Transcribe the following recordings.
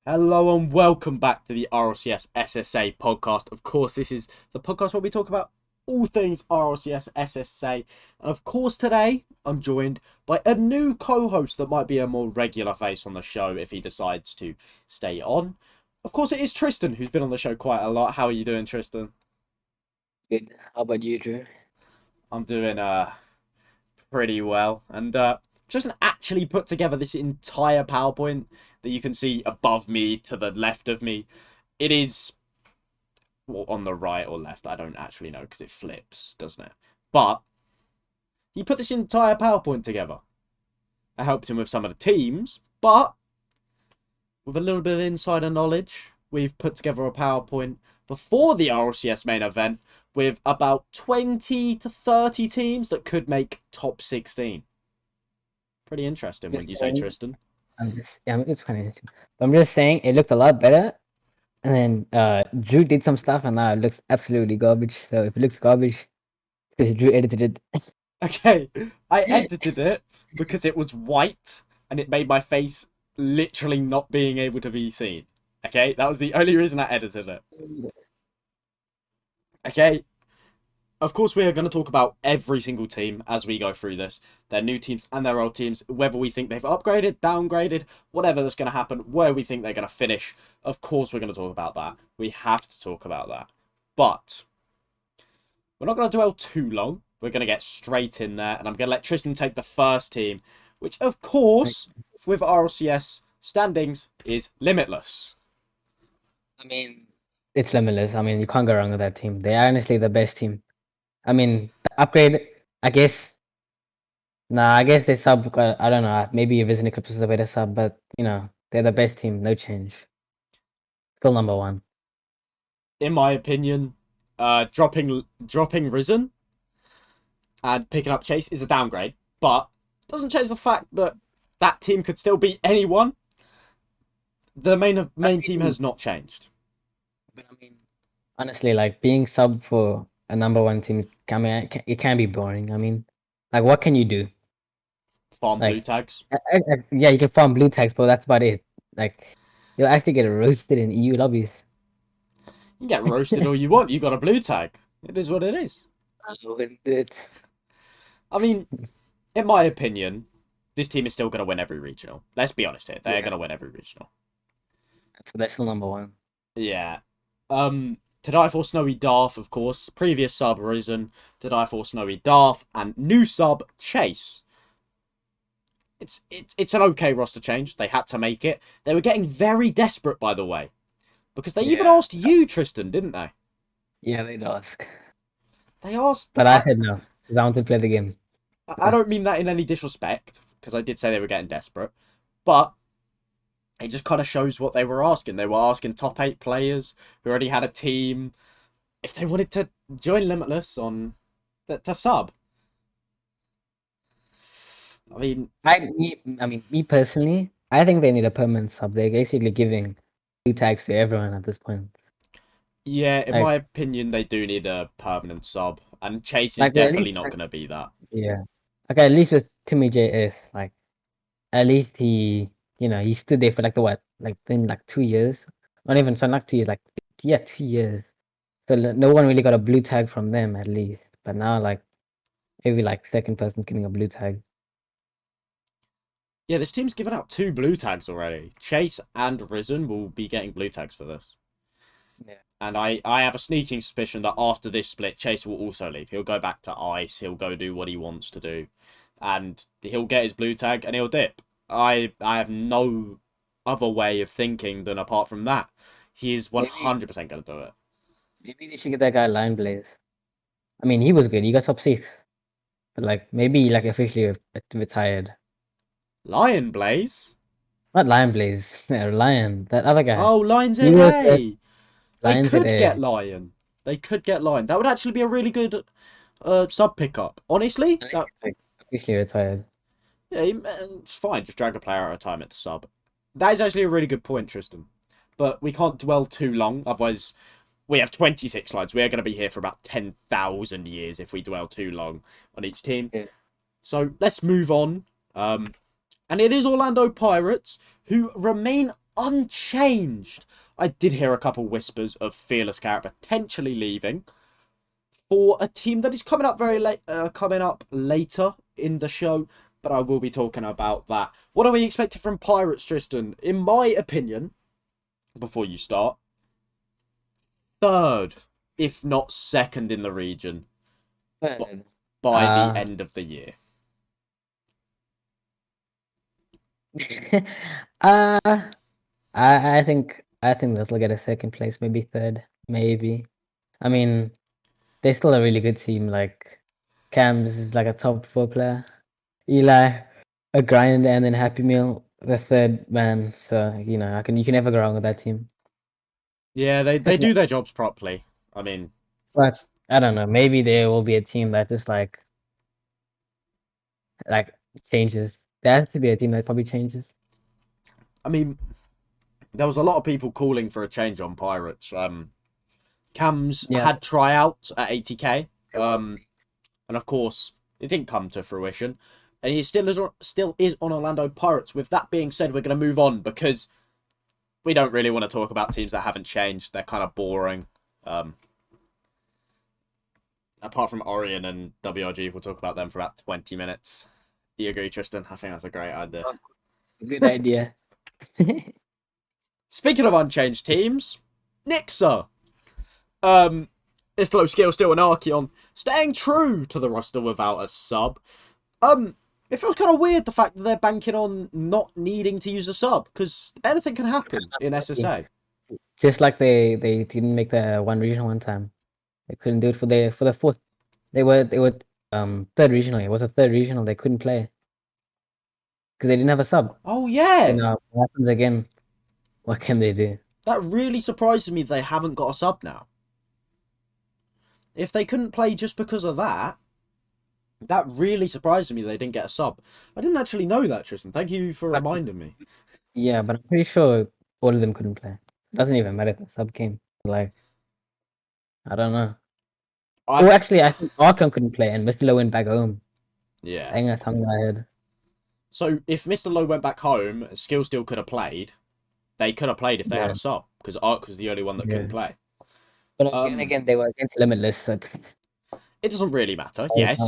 Hello and welcome back to the RLCS SSA podcast. Of course, this is the podcast where we talk about all things RLCS SSA. And of course, today I'm joined by a new co-host that might be a more regular face on the show if he decides to stay on. Of course, it is Tristan, who's been on the show quite a lot. How are you doing, Tristan? Good. How about you, Drew? I'm doing pretty well. And Tristan actually put together this entire PowerPoint that you can see above me to the left of me. It is on the right or left. I don't actually know because it flips, doesn't it? But he put this entire PowerPoint together. I helped him with some of the teams, but with a little bit of insider knowledge, we've put together a PowerPoint before the RLCS main event with about 20 to 30 teams that could make top 16. Pretty interesting, Just wouldn't you say, saying, Tristan? it's kind of interesting. But I'm just saying it looked a lot better. And then Drew did some stuff and now it looks absolutely garbage. So if it looks garbage, Drew edited it. Okay, I edited it because it was white and it made my face literally not being able to be seen. Okay, that was the only reason I edited it. Okay, of course, we are going to talk about every single team as we go through this. Their new teams and their old teams, whether we think they've upgraded, downgraded, whatever that's going to happen, where we think they're going to finish. Of course, we're going to talk about that. We have to talk about that. But we're not going to dwell too long. We're going to get straight in there, and I'm going to let Tristan take the first team, which, of course, with RLCS standings, is Limitless. I mean, it's limitless. I mean, you can't go wrong with that team. They are honestly the best team. I mean, the upgrade, I guess. Nah, I guess they sub. I don't know. Maybe Vision Eclipse was a better sub, but they're the best team. No change. Still number one. In my opinion, dropping Risen and picking up Chase is a downgrade, but doesn't change the fact that that team could still beat anyone. The main team has not changed. But I mean, honestly, like being sub for a number one team, I mean, it can be boring. I mean, like what can you do? Farm blue Like, tags. yeah, you can farm blue tags, but that's about it. Like, you'll actually get roasted in EU lobbies. You can get roasted all you want. You got a blue tag. It is what it is. With it. I mean, in my opinion, this team is still going to win every regional. Let's be honest here. They're going Yeah, to win every regional. so that's still number one. Yeah. To Die for Snowy Darth, of course. Previous sub Risen. To Die for Snowy Darth. And new sub Chase. It's an okay roster change. They had to make it. They were getting very desperate, by the way. Because they even Yeah, asked you, Tristan, didn't they? yeah, they'd ask. They asked... But I said no, because I want to play the game. I don't mean that in any disrespect. Because I did say they were getting desperate. But it just kind of shows what they were asking. They were asking top 8 players who already had a team if they wanted to join Limitless on to sub. Me personally, I think they need a permanent sub. They're basically giving blue tags to everyone at this point. Yeah, in my Like, opinion, they do need a permanent sub, and Chase is like at definitely least, not going to be that. yeah. Okay, at least with Timmy JF, like at least he stood there for like the what, like in like 2 years, not even so not 2 years, like yeah, 2 years. So no one really got a blue tag from them at least. But now like maybe like second person getting a blue tag. Yeah, this team's given out 2 blue tags already. Chase and Risen will be getting blue tags for this. Yeah. And I have a sneaking suspicion that after this split, Chase will also leave. He'll go back to Ice. He'll go do what he wants to do. And he'll get his blue tag and he'll dip. I have no other way of thinking than apart from that. He is Maybe 100% going to do it. maybe they should get that guy Lion Blaze. I mean, he was good. He got top six, but like maybe like officially retired. Lion Blaze? Not Lion Blaze, Lion. That other guy. Oh, Lion He was good. ZA! They Lion could get today. Lion. They could get Lion. That would actually be a really good sub pickup. Honestly, I think that he's like officially retired. yeah, it's fine. Just drag a player at a time at the sub. That is actually a really good point, Tristan. But we can't dwell too long, otherwise we have 26 slides. We are going to be here for about 10,000 years if we dwell too long on each team. Yeah. So let's move on. And it is Orlando Pirates who remain unchanged. I did hear a couple whispers of Fearless Carrot potentially leaving for a team that is coming up very late, coming up later in the show, but I will be talking about that. What are we expecting from Pirates, Tristan? In my opinion, before you start, third, if not second in the region Third. by the end of the year. uh, I think they'll get a second place, maybe third, maybe. I mean, they're still a really good team. Like Cam's is like a top 4 player. Eli, a grind, and then Happy Meal, the third man. So you can never go wrong with that team. Yeah, they do their jobs properly. I mean, But I don't know. Maybe there will be a team that just like changes. There has to be a team that probably changes. I mean, there was a lot of people calling for a change on Pirates. Cams Yeah. had tryout at 80k, and of course it didn't come to fruition, and he still is on Orlando Pirates. With that being said, we're going to move on because we don't really want to talk about teams that haven't changed. They're kind of boring. Apart from Orion and WRG, we'll talk about them for about 20 minutes. Do you agree, Tristan? I think that's a great idea. Good idea. Speaking of unchanged teams, Nixa. Istlo, Skill, Steel, and Archeon staying true to the roster without a sub. It feels kind of weird the fact that they're banking on not needing to use a sub because anything can happen in SSA. Just like they didn't make the one regional one time. They couldn't do it for the fourth. They were third regional. It was a third regional. They couldn't play because they didn't have a sub. Oh yeah, What happens again? What can they do? that really surprises me they haven't got a sub now. If they couldn't play just because of that, that really surprised me they didn't get a sub. I didn't actually know that, Tristan. Thank you for reminding me. Yeah, but I'm pretty sure all of them couldn't play. It doesn't even matter if the sub came. Like, I don't know. Oh, actually, I think Arkham couldn't play, and Mr. Low went back home. Yeah. I think that's something I heard. So if Mr. Low went back home, Skill still could have played. They could have played if they had a sub because Ark was the only one that couldn't play. But again, they were against Limitless, so it doesn't really matter. Yes,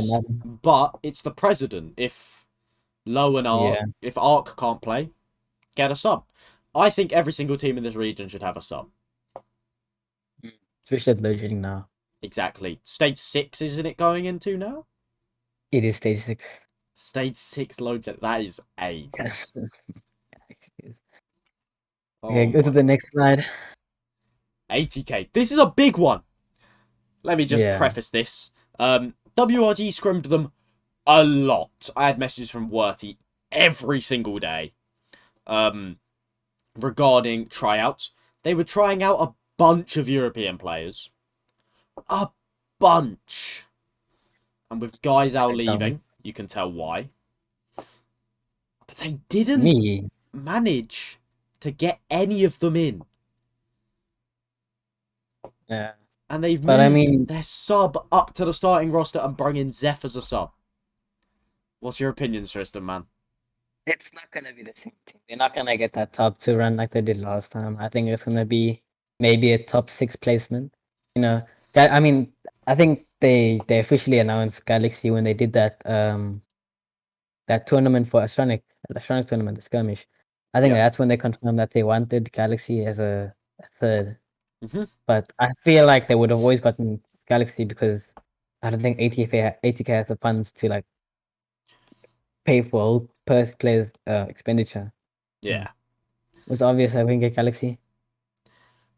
but it's the president. If Low and Ark, if Ark can't play, get a sub. I think every single team in this region should have a sub. Especially at load shedding now. Exactly. Stage 6, isn't it going into now? It is stage 6. Stage 6 load shed. That is 8. Okay, go to the next slide. 80k. This is a big one. Let me just preface this. WRG scrimmed them a lot. I had messages from Werty every single day regarding tryouts. They were trying out a bunch of European players. A bunch. And with guys out leaving, you can tell why. But they didn't manage to get any of them in. Yeah. And they've moved their sub up to the starting roster and bring in Zeph as a sub. What's your opinion, Tristan, man? It's not going to be the same team. They're not going to get that top 2 run like they did last time. I think it's going to be maybe a top 6 placement. I mean, I think they officially announced Galaxy when they did that that tournament for Astronic tournament, the skirmish. I think that's when they confirmed that they wanted Galaxy as a third. But I feel like they would have always gotten Galaxy because I don't think ATK has the funds to pay for all players' expenditure. Yeah. It was obvious I wouldn't get Galaxy.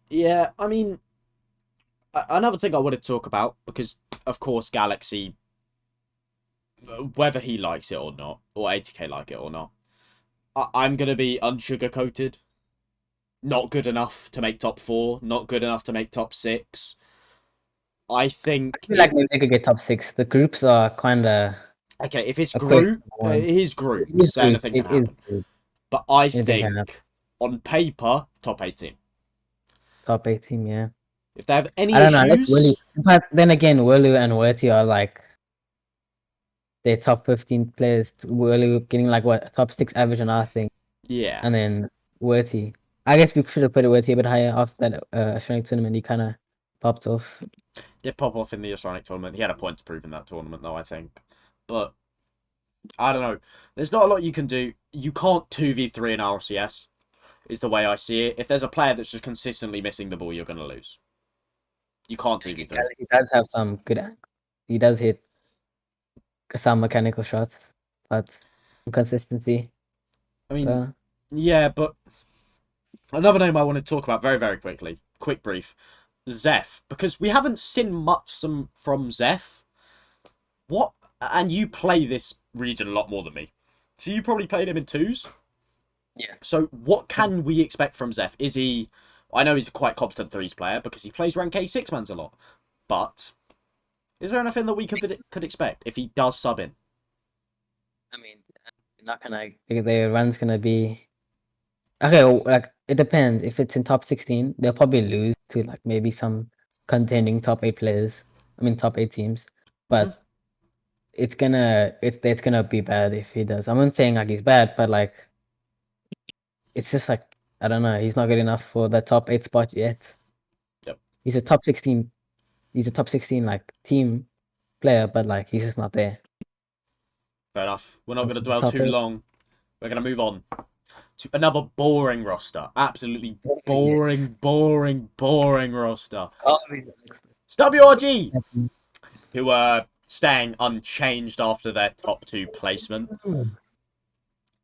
Yeah, I mean, another thing I wanted to talk about, because, of course, Galaxy, whether he likes it or not, or ATK like it or not, I'm going to be unsugar-coated. Not good enough to make top 4, not good enough to make top 6. I think... I feel like maybe they could get top 6. The groups are kind of... Okay, if it's group, his group, so anything can happen. But I think, on paper, top 18. Top 18, yeah. If they have any issues... But then again, Wolu and Werty are they're top 15 players. Wolu getting top 6 average on our thing. Yeah. And then Werty. I guess we should have put it with you a bit higher after that Australian tournament. He kind of popped off. Did pop off in the Oceanic tournament. He had a point to prove in that tournament, though, I think. But I don't know. There's not a lot you can do. You can't 2v3 in RLCS, is the way I see it. If there's a player that's just consistently missing the ball, you're going to lose. You can't 2v3. He does have some good. He does hit some mechanical shots, but inconsistency. I mean, yeah, but another name I want to talk about very, very quickly. Quick brief. Zeph. Because we haven't seen much from Zeph. What? And you play this region a lot more than me. So you probably played him in twos? Yeah. So what can we expect from Zeph? Is he... I know he's a quite competent threes player because he plays rank A six-mans a lot. But is there anything that we could expect if he does sub in? I mean, not gonna... The run's gonna be... Okay, well, like, it depends. If it's in top 16, they'll probably lose to, like, maybe some contending top 8 players. I mean, top 8 teams. But it's gonna be bad if he does. I'm not saying, like, he's bad, but, like, it's just, like, I don't know. He's not good enough for the top 8 spot yet. Yep. He's a top 16, like, team player, but, like, he's just not there. Fair enough. We're not going to dwell too long. We're going to move on to another boring roster. Absolutely boring, boring, boring roster. It's WRG, who are staying unchanged after their top 2 placement.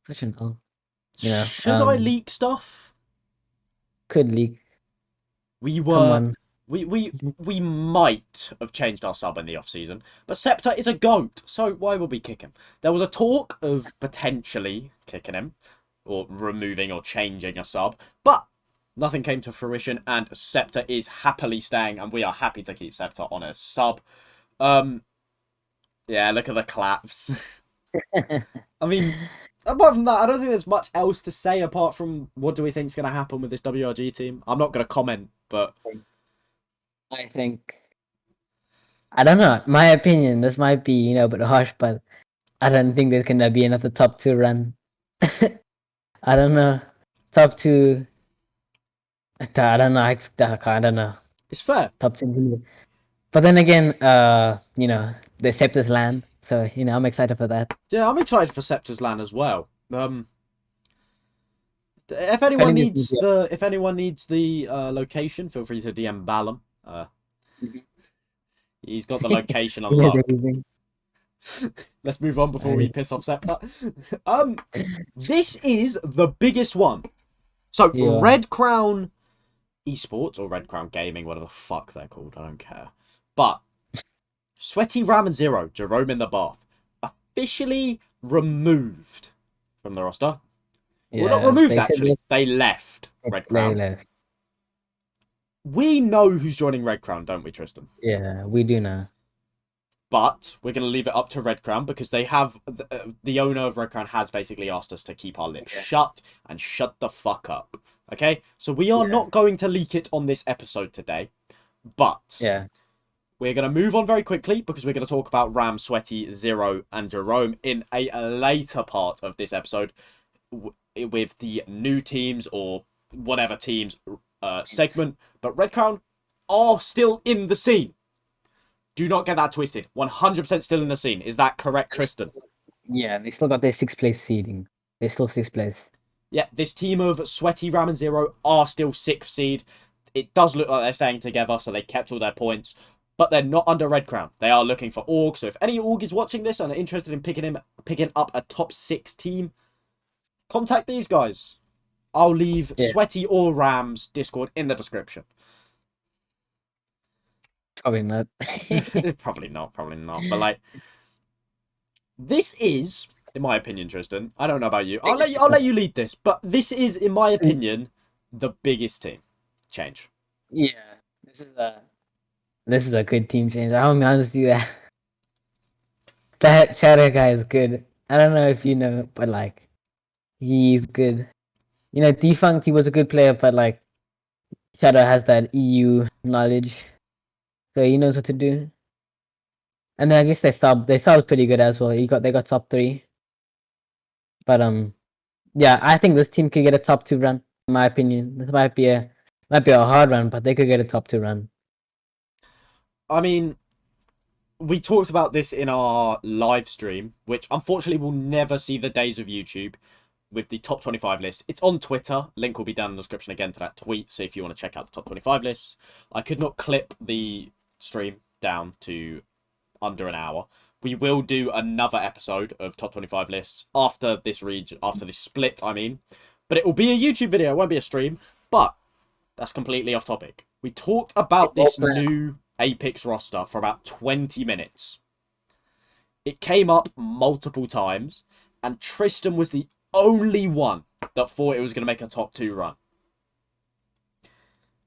Such an yeah. Should I leak stuff? Could leak. We might have changed our sub in the off-season, but Scepter is a GOAT, so why would we kick him? There was a talk of potentially kicking him, or removing or changing a sub, but nothing came to fruition, and Scepter is happily staying, and we are happy to keep Scepter on a sub. Yeah, look at the claps. I mean, apart from that, I don't think there's much else to say apart from what do we think is going to happen with this WRG team. I'm not going to comment, but... I think... I don't know. My opinion, this might be, a bit harsh, but I don't think there's going to be another top 2 run. I don't know. Top 2... I don't know. I don't know. It's fair. Top 2. But then again, the Scepter's land. So, I'm excited for that. Yeah, I'm excited for Scepter's land as well. If anyone needs the location, feel free to DM Balam. He's got the location unlocked. Let's move on before we piss off Scepter. This is the biggest one. So Red Crown Esports or Red Crown Gaming, whatever the fuck they're called, I don't care. But Sweaty Ram and Zero, Jerome in the bath, officially removed from the roster. Yeah, well, not removed actually. They left Red Crown. They left. We know who's joining Red Crown, don't we, Tristan? Yeah, we do know. But we're going to leave it up to Red Crown because they have... the owner of Red Crown has basically asked us to keep our lips shut and shut the fuck up. Okay? So we are not going to leak it on this episode today. But we're going to move on very quickly because we're going to talk about Ram, Sweaty, Zero and Jerome in a later part of this episode with the new teams or whatever teams segment. But Red Crown are still in the scene. Do not get that twisted. 100% still in the scene. Is that correct, Tristan? Yeah, they still got their 6th place seeding. They're still 6th place. Yeah, this team of Sweaty, Ram and Zero are still 6th seed. It does look like they're staying together, so they kept all their points. But they're not under Red Crown. They are looking for Org. So if any Org is watching this and are interested in picking up a top 6 team, contact these guys. I'll leave Sweaty or Ram's Discord in the description. Probably not. Probably not. But like, this is, in my opinion, Tristan. I don't know about you. I'll let you lead this. But this is, in my opinion, the biggest team change. Yeah, this is a good team change. I'll be honest with you that that Shadow guy is good. I don't know if you know, but like, he's good. Defunct, he was a good player, but like, Shadow has that EU knowledge. So he knows what to do. And then I guess they started pretty good as well. They got top 3. But yeah, I think this team could get a top 2 run. in my opinion. This might be a hard run, but they could get a top 2 run. I mean, we talked about this in our live stream, which unfortunately will never see the days of YouTube, with the top 25 list. It's on Twitter. Link will be down in the description again to that tweet. So if you want to check out the top 25 lists, I could not clip the stream down to under an hour. We will do another episode of top 25 lists after this split, I mean. But it will be a YouTube video. It won't be a stream. But that's completely off topic. We talked about this new Apex roster for about 20 minutes. It came up multiple times, and Tristan was the only one that thought it was going to make a top 2 run.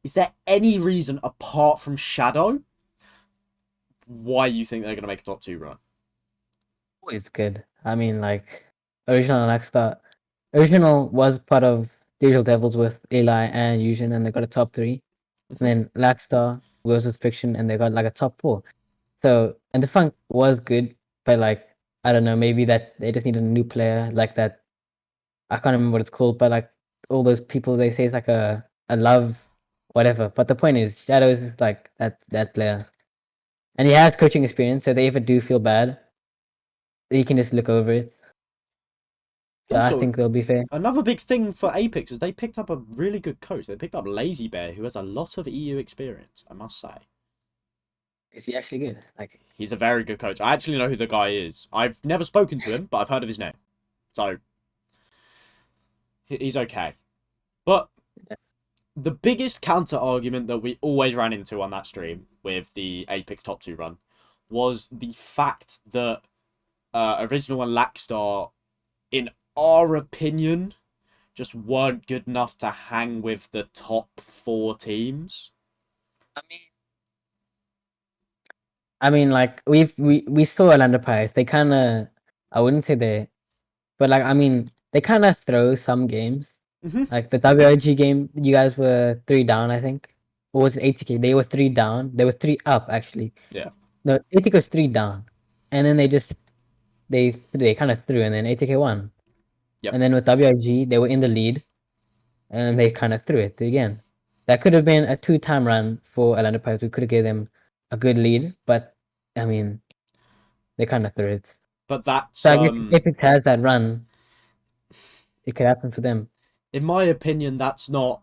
Is there any reason apart from Shadow why you think they're going to make a top 2 run? Always good. I mean, like, Original and Axstar. Original was part of Digital Devils with Eli and Fusion, and they got a top 3. And then Lackstar versus Fiction, and they got like a top 4. So, and the funk was good, but like, I don't know, maybe that they just needed a new player like that. I can't remember what it's called, but like all those people they say it's like a love, whatever. But the point is, Shadow is like that player, and he has coaching experience, so they ever do feel bad, he can just look over it. So Also, I think they'll be fair. another big thing for Apex is they picked up a really good coach. They picked up Lazy Bear, who has a lot of EU experience, I must say. Is he actually good? Like, he's a very good coach. I actually know who the guy is. I've never spoken to him, but I've heard of his name. So, he's okay. But the biggest counter argument that we always ran into on that stream with the Apex top 2 run was the fact that Original and Lackstar, in our opinion, just weren't good enough to hang with the top 4 teams. I mean, like we saw Orlando Pirates. They kind of, I wouldn't say they, but like I mean, they kind of throw some games. Like the WRG game, you guys were 3 down, I think. Or was it ATK? They were 3 down. They were 3 up actually. Yeah. No, ATK was 3 down, and then they kind of threw, and then ATK won. Yep. And then with WRG, they were in the lead, and they kind of threw it again. That could have been a 2-time run for Orlando Pirates. We could have gave them a good lead, but I mean, they kind of threw it. But that's So I guess if Apex has that run, it could happen for them. In my opinion, that's not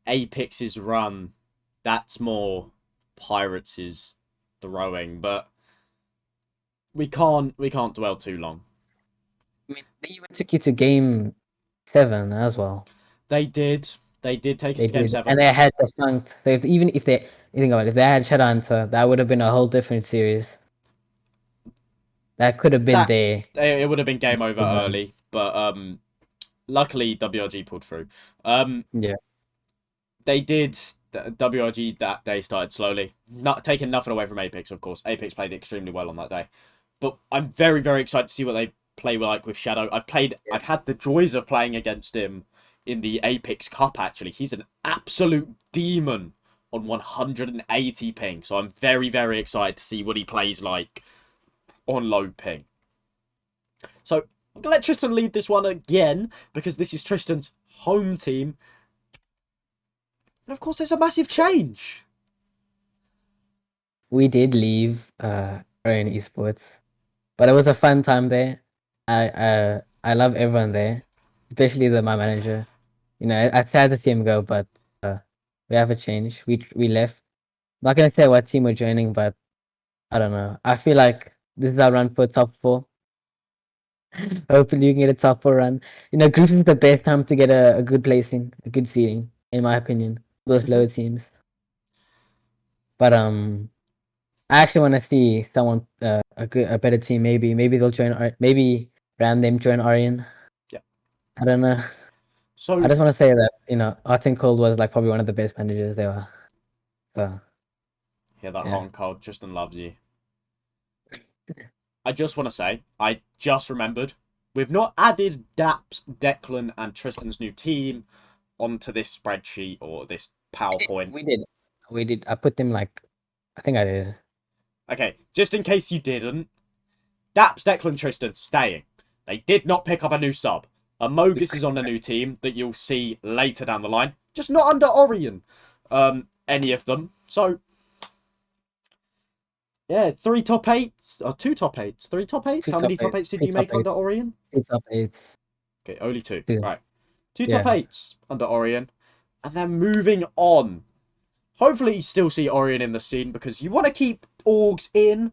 Apex's run. That's more Pirates' throwing. But we can't dwell too long. I mean, they even took you to game 7 as well. They did. They did take us to game 7. And they had the funk. So even if they, you think about it, if they had Shadowhunter, that would have been a whole different series. That could have been there. It would have been game over early, but luckily WRG pulled through. Yeah. They did. WRG that day started slowly, not taking nothing away from Apex, of course. Apex played extremely well on that day, but I'm very, very excited to see what they play like with Shadow. I've had the joys of playing against him in the Apex Cup. Actually, he's an absolute demon on 180 ping, so I'm very, very excited to see what he plays like on low ping. So I'm gonna let Tristan lead this one again because this is Tristan's home team. And of course, there's a massive change. We did leave ROSSO Esports, but it was a fun time there. I love everyone there, especially my manager. You know, I sad to see him go, but we have a change. We left. Not gonna say what team we're joining, but I don't know. I feel like this is our run for top 4. Hopefully you can get a top 4 run. You know, groups is the best time to get a good placing, a good seeding, in my opinion. Those lower teams. But I actually want to see someone a better team. Maybe they'll join. Maybe Random join AUREON. Yeah. I don't know. So I just want to say that Arts and Cold was like probably one of the best managers there were. So. Yeah, that on Cold. Tristan loves you. I just want to say, I just remembered, we've not added Daps, Declan, and Tristan's new team onto this spreadsheet or this PowerPoint. We did. I put them like, I think I did. Okay, just in case you didn't, Daps, Declan, Tristan staying. They did not pick up a new sub. Amogus is on a new team that you'll see later down the line. Just not under Orion. Any of them. So, yeah, 3 top 8s. Or 2 top 8s. 3 top 8s? How many top 8s did you make under Orion? 2 top 8s. Okay, only 2. 2. Right. 2 top 8s under Orion. And then moving on. Hopefully you still see Orion in the scene because you want to keep Orgs in.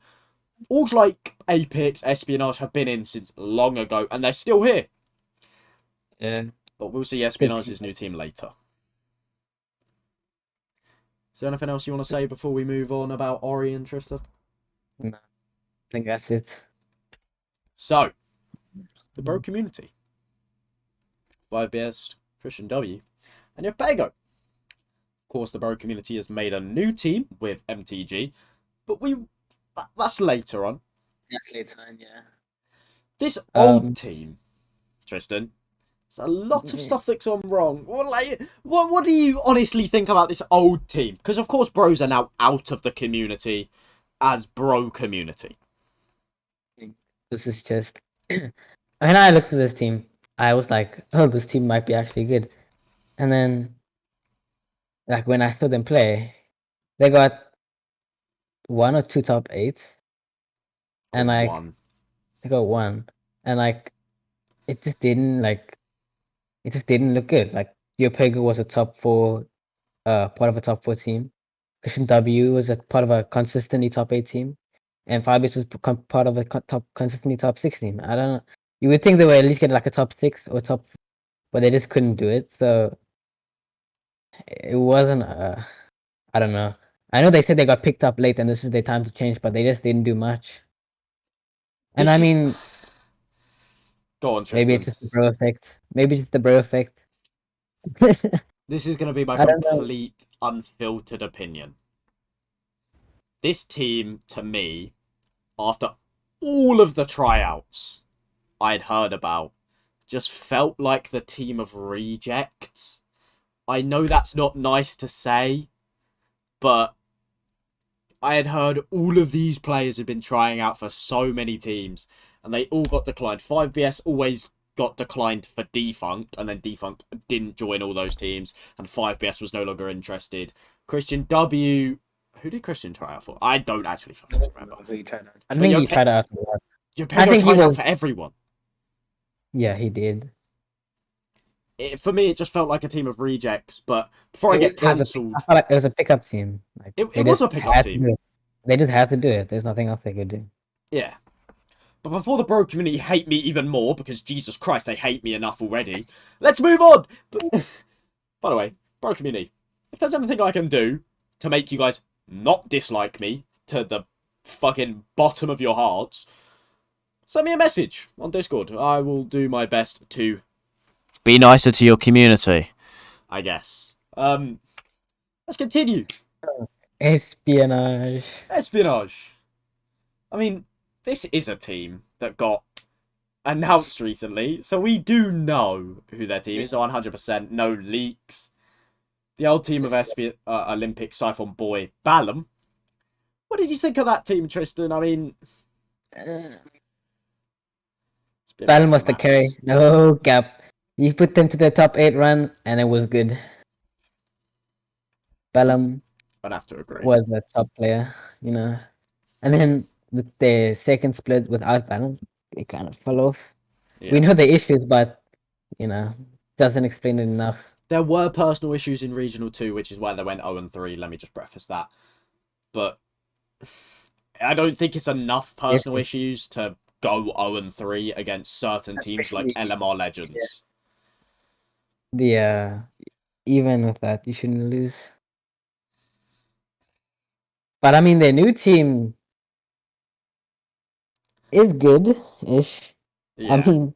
Orgs like Apex, Espionage have been in since long ago, and they're still here. Yeah. But we'll see Espionage's new team later. Is there anything else you want to say before we move on about Orion, Tristan? No, I think that's it. So, the bro community. 5BS, Christian W, and your Pego. Of course, the bro community has made a new team with MTG, but that's later on. That's later on, yeah. This old team, Tristan, there's a lot of stuff that's gone wrong. What do you honestly think about this old team? Because, of course, bros are now out of the community as bro community. This is just... when I looked at this team, I was like, oh, this team might be actually good. And then, like, when I saw them play, they got 1 or 2 top 8s. And, like, they got 1. And, like, it just didn't look good. Like, Pego was a top 4, part of a top 4 team. Christian W was a part of a consistently top 8 team. And Fabius was part of a consistently top 6 team. I don't know. You would think they would at least get like a top 6 or top, but they just couldn't do it. So it wasn't. I don't know. I know they said they got picked up late and this is their time to change, but they just didn't do much. And I mean, go on, Tristan. Maybe it's just the bro effect. Maybe it's just the bro effect. This is going to be my complete unfiltered opinion. This team, to me, after all of the tryouts I'd heard about, just felt like the team of rejects. I know that's not nice to say, but I had heard all of these players had been trying out for so many teams, and they all got declined. 5BS always got declined for Defunct, and then Defunct didn't join all those teams, and 5BS was no longer interested. Christian W... Who did Christian try out for? I don't actually fucking remember. I think he tried out for one. Your Pego tried out for everyone. Yeah, he did. For me, it just felt like a team of rejects, but before I get cancelled... I felt like it was a pickup team. Like, it was a pickup team. They just had to do it. There's nothing else they could do. Yeah. But before the bro community hate me even more, because Jesus Christ, they hate me enough already, let's move on! By the way, bro community, if there's anything I can do to make you guys not dislike me to the fucking bottom of your hearts, send me a message on Discord. I will do my best to be nicer to your community, I guess. Let's continue. Espionage. I mean, this is a team that got announced recently, so we do know who their team is 100%. No leaks. The old team of Olympic Siphon Boy Balam. What did you think of that team, Tristan? I mean, Balam was the carry. No cap. You put them to the top 8 run, and it was good. Balam I'd have to agree. Was a top player, you know. And then the second split without Balam, it kind of fell off. Yeah. We know the issues, but, you know, doesn't explain it enough. There were personal issues in Regional 2, which is why they went 0-3. Let me just preface that. But I don't think it's enough personal issues to go 0-3 against certain teams like LMR Legends. Yeah. Even with that, you shouldn't lose. But I mean, their new team is good-ish. Yeah. I mean,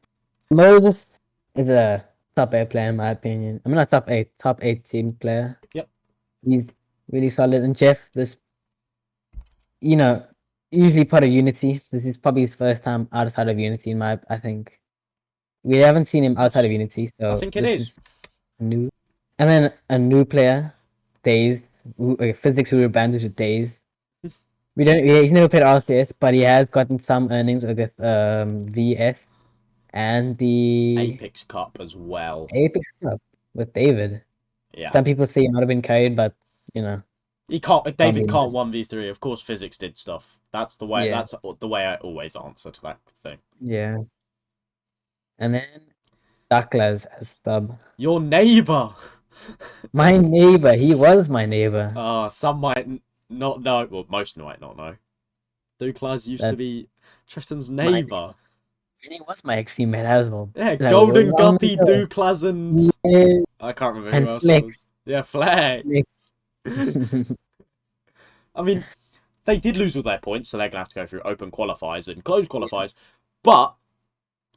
Moses is a top 8 player in my opinion. I mean, not top 8 team player. Yep. He's really solid. And Jeff, this, you know, usually part of Unity. This is probably his first time outside of Unity, I think. We haven't seen him outside of Unity, so I think it is new. And then a new player, Days, Physics who rebranded to Days. He's never played RLCS, but he has gotten some earnings with VS and the Apex Cup as well. Apex Cup with David. Yeah. Some people say he might have been carried, but you know, He can't. David probably can't not. 1v3. Of course, physics did stuff. That's the way. Yeah, That's the way I always answer to that thing. yeah. And then Daklas as sub. Your neighbor. My neighbor. He was my neighbor. Some might not know. Well, most might not know. Douglas used to That be Tristan's my neighbor. and he was my ex teammate as well. Yeah, Like Golden long Guppy, ago. Douglas, and Yeah, I can't remember who and else it Flex. was. Yeah, Fleck. Flex. I mean, they did lose all their points, so they're gonna have to go through open qualifiers and closed qualifiers. But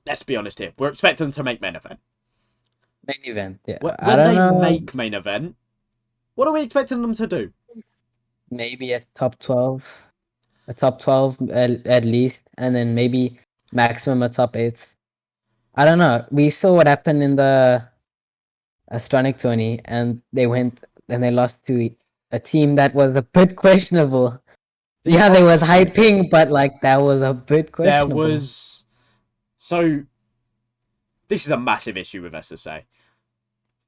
let's be honest here, we're expecting them to make main event. Main event. Yeah, I When don't they know. make main event, what are we expecting them to do? Maybe a top 12, a top 12 at least, and then maybe maximum a top 8. I don't know. We saw what happened in the Astronic 20, and they went and they lost to a team that was a bit questionable. Yeah, there was high ping, but like that was a bit There questionable. was. So, this is a massive issue with SSA.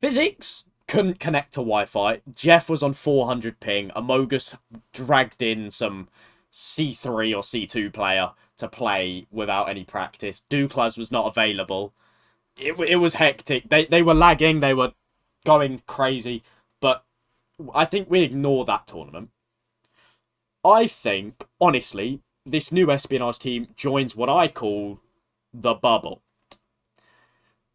Physics couldn't connect to Wi-Fi. Jeff was on 400 ping. Amogus dragged in some C3 or C2 player to play without any practice. Douglas was not available. It was hectic. They were lagging. They were going crazy. But I think we ignore that tournament. I think, honestly, this new espionage team joins what I call the bubble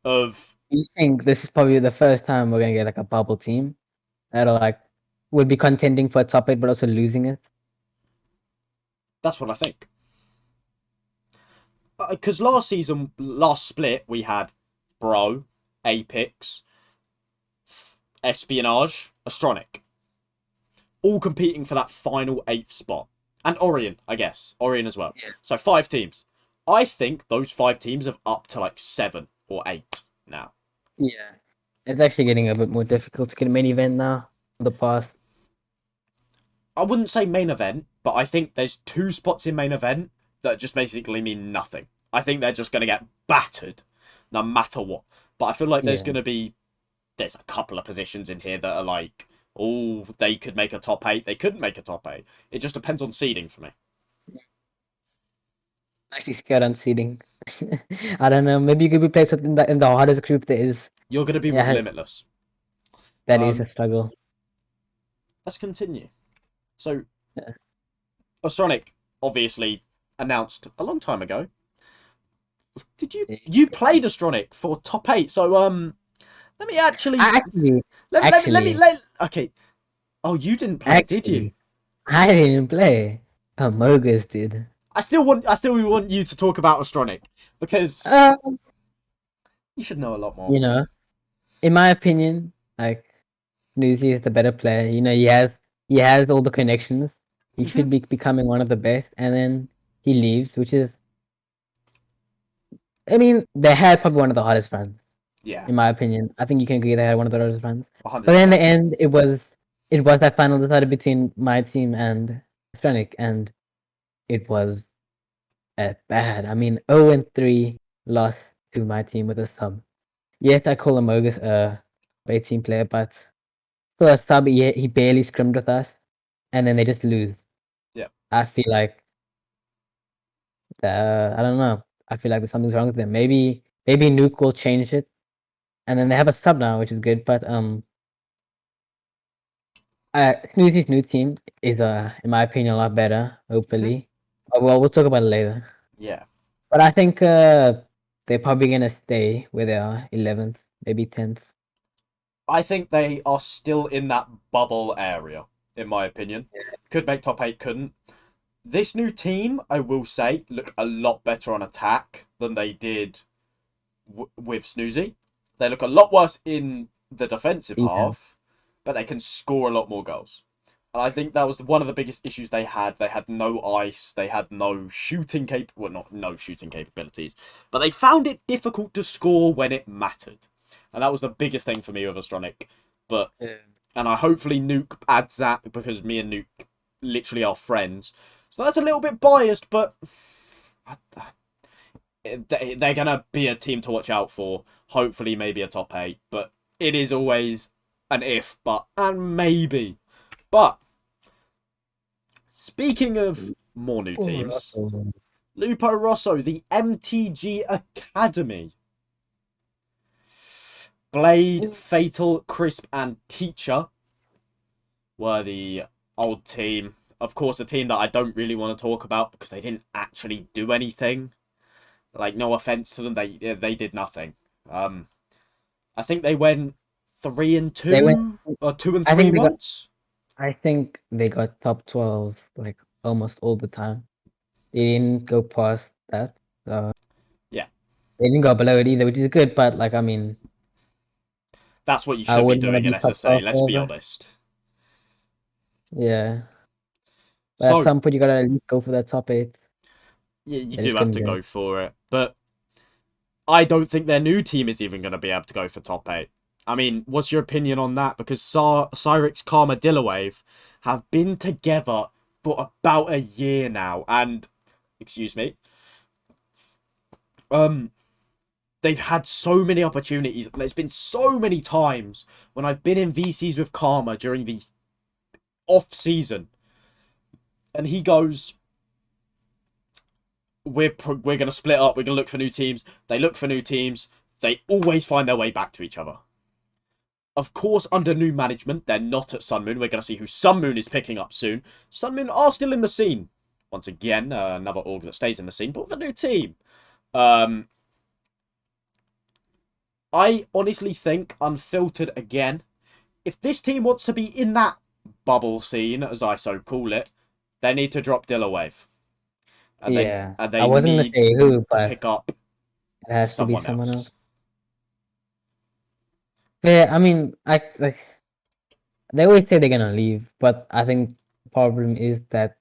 of. You think this is probably the first time we're gonna get like a bubble team that'll like would be contending for a top 8 but also losing it? That's what I think. Because last split, we had Bro, Apex, Espionage, Astronic, all competing for that final 8th spot. And Orion, I guess. Orion as well. Yeah. So 5 teams. I think those 5 teams have up to like 7 or 8 now. Yeah. It's actually getting a bit more difficult to get a main event now in the past. I wouldn't say main event, but I think there's 2 spots in main event that just basically mean nothing. I think they're just going to get battered no matter what. But I feel like there's a couple of positions in here that are like, oh, they could make a top 8. They couldn't make a top 8. It just depends on seeding for me. I'm actually scared on seeding. I don't know. Maybe you could be placed in the hardest group there is. You're going to be with Limitless. That is a struggle. Let's continue. So, Yeah. Astronic obviously announced a long time ago. Did you played Astronic for top 8? So let me actually okay. Oh, you didn't play, did you? I didn't play. Amogus did. I still want you to talk about Astronic because you should know a lot more. You know, in my opinion, like Snoozy is the better player. You know, he has all the connections. He should be becoming one of the best, and then he leaves, which is, I mean, they had probably one of the hardest runs. Yeah. In my opinion, I think you can agree they had one of the hardest runs. 100%. But in the end, it was that final decided between my team and Astronic, and it was bad. I mean, 0-3 loss to my team with a sub. Yes, I call Amogus a great team player, but for a sub, he barely scrimmed with us, and then they just lose. Yeah. I feel like I don't know. I feel like there's something wrong with them. Maybe Nuke will change it, and then they have a sub now, which is good. But Snoozy's new team is in my opinion, a lot better. Hopefully, well, we'll talk about it later. Yeah. But I think they're probably gonna stay where they are, 11th, maybe 10th. I think they are still in that bubble area, in my opinion. Could make top 8, couldn't. This new team, I will say, look a lot better on attack than they did with Snoozy. They look a lot worse in the defensive half, but they can score a lot more goals. And I think that was one of the biggest issues they had. They had no ice. They had no shooting no shooting capabilities. But they found it difficult to score when it mattered. And that was the biggest thing for me with Astronic. But and I hopefully Nuke adds that because me and Nuke literally are friends. So that's a little bit biased, but they're going to be a team to watch out for. Hopefully, maybe a top 8. But it is always an if, but, and maybe. But, speaking of more new teams, Lupo Rosso, the MTG Academy. Blade, Fatal, Crisp, and Teacher were the old team. Of course, a team that I don't really want to talk about because they didn't actually do anything. Like, no offense to them, they did nothing. I think they went 3-2 or 2-3 once. I think they got top 12 like almost all the time. They didn't go past that. So yeah, they didn't go below it either, which is good. But like, I mean, that's what you should be doing in SSA. Let's be honest. Yeah. But so, at some point, you gotta at least go for that top 8. Yeah, you do have to go for it. But I don't think their new team is even going to be able to go for top 8. I mean, what's your opinion on that? Because Cyrix, Karma, Dillawave have been together for about a year now. And, excuse me, they've had so many opportunities. There's been so many times when I've been in VCs with Karma during the off-season. And he goes, we're going to split up. We're going to look for new teams. They look for new teams. They always find their way back to each other. Of course, under new management, they're not at Sunmoon. We're going to see who Sunmoon is picking up soon. Sunmoon are still in the scene. Once again, another org that stays in the scene, but with a new team. I honestly think, unfiltered again, if this team wants to be in that bubble scene, as I so call it, they need to drop Dillawave. And yeah, they I wasn't need gonna say who, to pick up it has to be someone else. Yeah, I mean, like they always say they're gonna leave, but I think the problem is that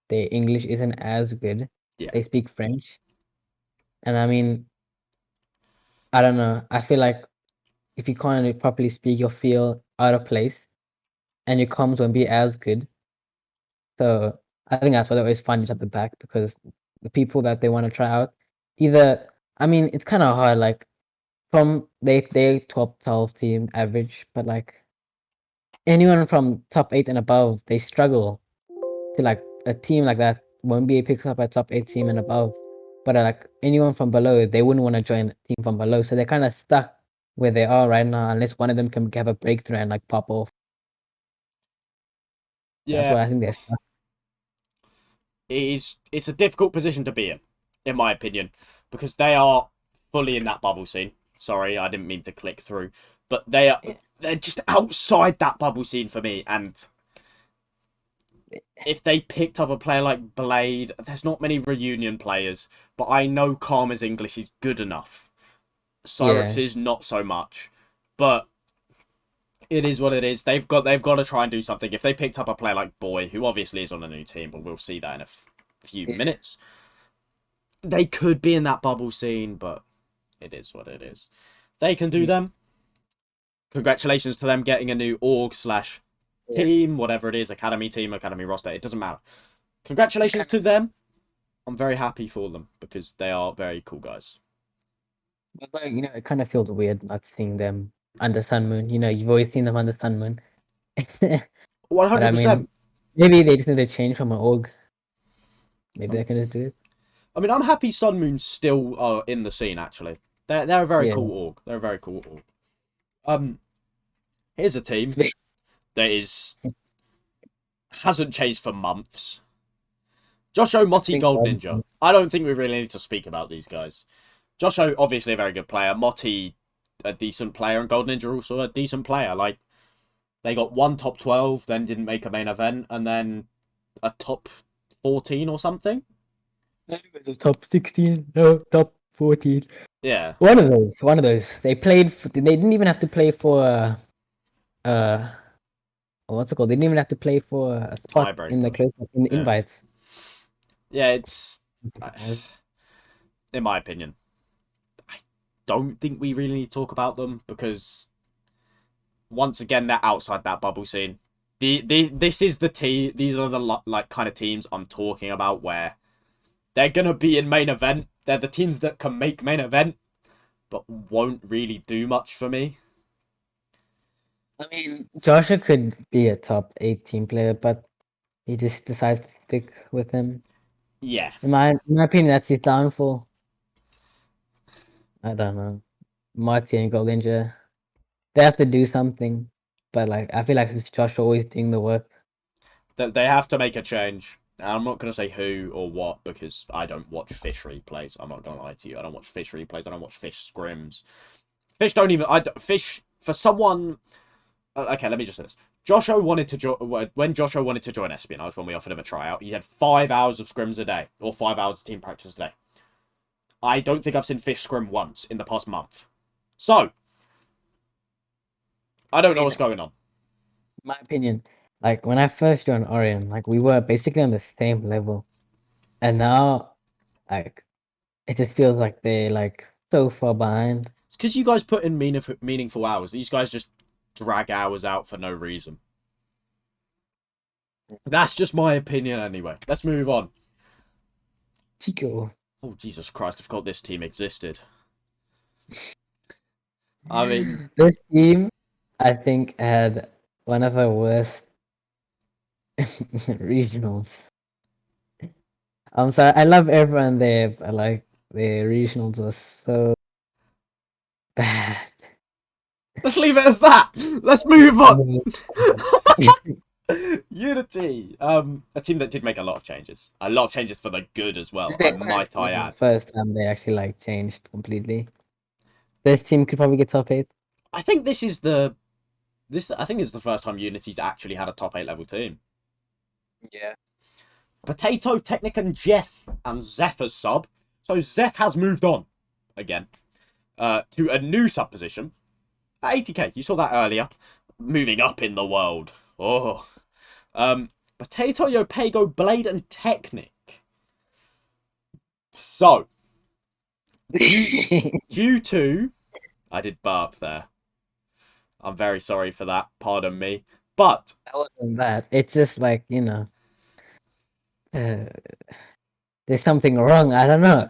their English isn't as good. Yeah. They speak French, and I mean, I don't know. I feel like if you can't properly speak, you'll feel out of place, and your comms won't be as good. So I think that's why they always find each at the back, because the people that they want to try out, either, I mean, it's kind of hard. Like from they top 12 team average, but like anyone from top 8 and above, they struggle to like a team like that won't be picked up by top 8 team and above. But like anyone from below, they wouldn't want to join a team from below, so they're kind of stuck where they are right now, unless one of them can have a breakthrough and like pop off. Yeah, that's why I think they're stuck. It's a difficult position to be in my opinion, because they are fully in that bubble scene. Sorry, I didn't mean to click through, but they're just outside that bubble scene for me. And if they picked up a player like Blade, there's not many reunion players, but I know Karma's English is good enough. Cyrix is not so much, but it is what it is. They've got to try and do something. If they picked up a player like Boy, who obviously is on a new team, but we'll see that in a few minutes, they could be in that bubble scene, but it is what it is. They can do them. Congratulations to them getting a new org/team, whatever it is, academy team, academy roster. It doesn't matter. Congratulations to them. I'm very happy for them because they are very cool guys. But like, you know, it kind of feels weird not seeing them under Sunmoon. You know, you've always seen them under Sunmoon. 100%. I mean, maybe they just need to change from an org. Maybe they can just do it. I mean, I'm happy Sunmoon's still in the scene, actually. They're a very cool org. They're a very cool org. Here's a team that hasn't changed for months. Josho, Motti, Gold Ninja. I don't think we really need to speak about these guys. Josho, obviously a very good player. Motti, a decent player. And Gold Ninja, also a decent player. Like, they got one top 12, then didn't make a main event, and then a top 14 or something. Top 16, no, top 14. Yeah. One of those. They didn't even have to play for, what's it called? They didn't even have to play for a spot in the invites. Yeah, it's, in my opinion, I don't think we really need to talk about them because, once again, they're outside that bubble scene. This is the team. These are the kind of teams I'm talking about where they're gonna be in main event, they're the teams that can make main event, but won't really do much for me. I mean, Joshua could be a top 8 team player, but he just decides to stick with him. Yeah. In my opinion, that's his downfall. I don't know. Marty and Goldinger, they have to do something, but like I feel like it's Joshua always doing the work. They have to make a change. And I'm not going to say who or what because I don't watch Fish replays. I'm not going to lie to you. I don't watch Fish replays. I don't watch Fish scrims. Fish don't even... Fish, for someone... Okay, let me just say this. Joshua wanted to when Joshua wanted to join Espionage, when we offered him a tryout, he had 5 hours of scrims a day, or 5 hours of team practice a day. I don't think I've seen Fish scrim once in the past month. So, I don't know what's going on. My opinion, like when I first joined Orion, like we were basically on the same level, and now, like it just feels like they're like so far behind. It's because you guys put in meaningful hours. These guys just drag hours out for no reason. That's just my opinion anyway. Let's move on. Tico. Oh, Jesus Christ, I forgot this team existed. I mean... This team, I think, had one of the worst regionals. I'm sorry, I love everyone there, but like the regionals were so bad. Let's leave it as that. Let's move on. Unity. A team that did make a lot of changes. A lot of changes for the good as well. Might I add. First time they actually like changed completely. This team could probably get top 8. I think this is the first time Unity's actually had a top 8 level team. Yeah. Potato, Technic, and Jeff and Zephyr's sub. So Zeph has moved on again to a new sub position at 80k. You saw that earlier. Moving up in the world. Oh. Potato, Yopego, Blade, and Technic. So, due to... I did burp there. I'm very sorry for that. Pardon me. But... That wasn't bad. It's just like, there's something wrong. I don't know.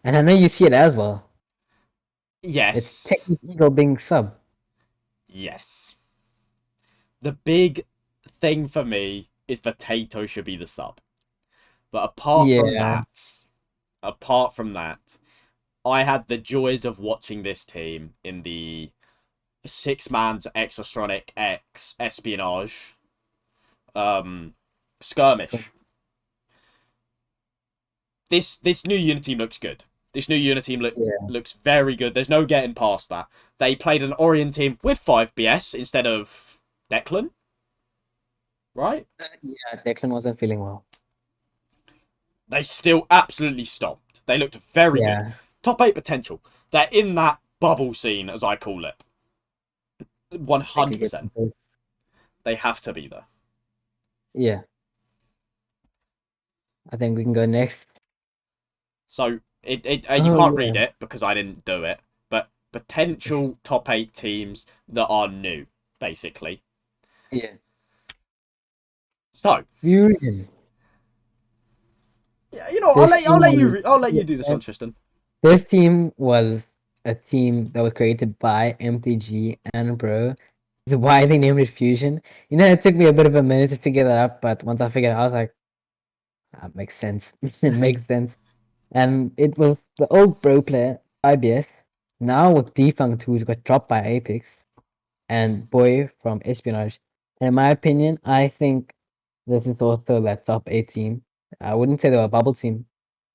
And I know you see it as well. Yes. It's Technic Eagle being sub. Yes. The big thing for me is Potato should be the sub. But apart from that, I had the joys of watching this team in the 6-man's Exostronic X Espionage skirmish. This new Unity team looks good. This new Unity team looks very good. There's no getting past that. They played an Orion team with 5BS instead of Declan. Right? Yeah, Declan wasn't feeling well. They still absolutely stomped. They looked very good. Top 8 potential. They're in that bubble scene, as I call it. 100%. They have to be there. Yeah. I think we can go next. So, you can't read it because I didn't do it, but potential top 8 teams that are new, basically. Yeah. So, Fusion. Yeah, I'll let you do this one, Tristan. This team was a team that was created by MTG and Bro. So why they named it Fusion? It took me a bit of a minute to figure that out, but once I figured it out, I was like, that makes sense. It makes sense. And it was the old Bro player, IBS, now with Defunct, who got dropped by Apex, and Boy from Espionage. And in my opinion, I think this is also that top 8 team. I wouldn't say they were a bubble team,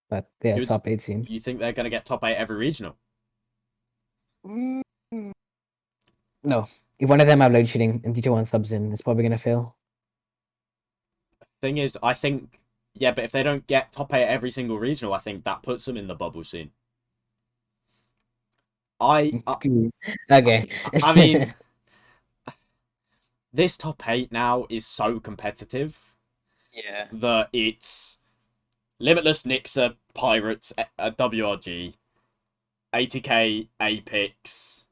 but they're a top 8 team. You think they're going to get top 8 every regional? No. If one of them have load shedding and teacher one subs in, it's probably going to fail. Thing is, I think, yeah, but if they don't get top 8 every single regional, I think that puts them in the bubble scene. Okay. I mean, this top 8 now is so competitive. Yeah. That it's Limitless, Nixa, Pirates, WRG, 80k, Apex,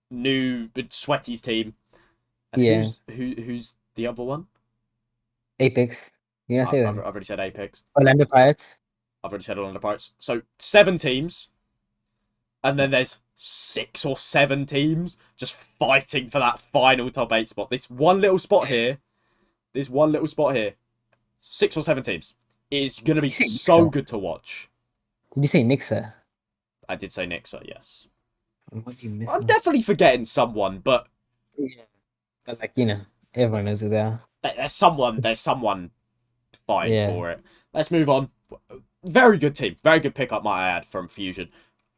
new Sweaty's team. And who's the other one? Apex. You gonna say that? I've already said Apex. Orlando Pirates. I've already said all of the parts. So 7 teams, and then there's 6 or 7 teams just fighting for that final top 8 spot. This one little spot here, 6 or 7 teams, is going to be so good to watch. Did you say Nixa? I did say Nixa, yes. What do you miss? I'm definitely forgetting someone, but yeah, but like everyone knows who they are. There's someone fine Yeah. for it. Let's move on. Very good team. Very good pickup, might I add, from Fusion.